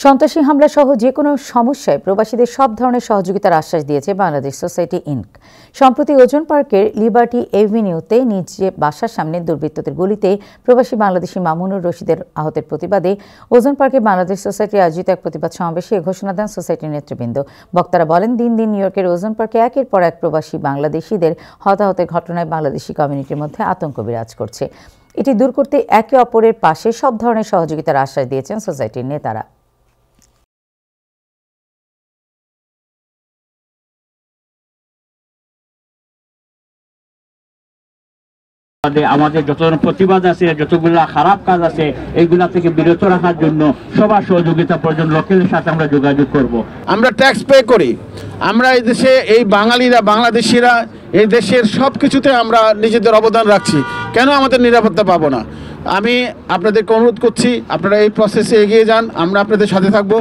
সন্ত্রাসী হামলা সহ যে কোনো সমস্যায় প্রবাসীদের সব ধরনের সহযোগিতার আশ্বাস দিয়েছে বাংলাদেশ সোসাইটি ইনক। সম্প্রতি ওজন পার্কের লিবার্টি এভিনিউতে নিজ বাসার সামনে দুর্বৃত্তদের গুলিতে প্রবাসী বাংলাদেশি মামুনুর রশিদের আহতের প্রতিবাদে ওজন পার্কে বাংলাদেশ সোসাইটি আয়োজিত এক প্রতিবাদ সমাবেশে ঘোষণা দেন সোসাইটির নেতৃবৃন্দ। বক্তারা বলেন, দিন দিন নিউ ইয়র্কের ওজন পার্কে একের পর এক প্রবাসী বাংলাদেশিদের হতাহতের ঘটনায় বাংলাদেশি কমিউনিটির মধ্যে আতঙ্ক বিরাজ করছে। এটি দূর করতে একে অপরের পাশে সব ধরনের সহযোগিতার আশ্বাস দিয়েছেন সোসাইটির নেতারা। আমাদের যত প্রতিবাদ আছে, যতগুলো খারাপ কাজ আছে, এইগুলা থেকে বিরত রাখার জন্য সবার সহযোগিতা প্রয়োজন। লোকের সাথে আমরা যোগাযোগ করব। আমরা ট্যাক্স পে করি, আমরা এই দেশে এই বাঙালিরা বাংলাদেশিরা এই দেশের সব কিছুতে আমরা নিজেদের অবদান রাখছি, কেন আমাদের নিরাপত্তা পাবো না? আমি আপনাদেরকে অনুরোধ করছি, আপনারা এই প্রসেসে এগিয়ে যান, আমরা আপনাদের সাথে থাকবো।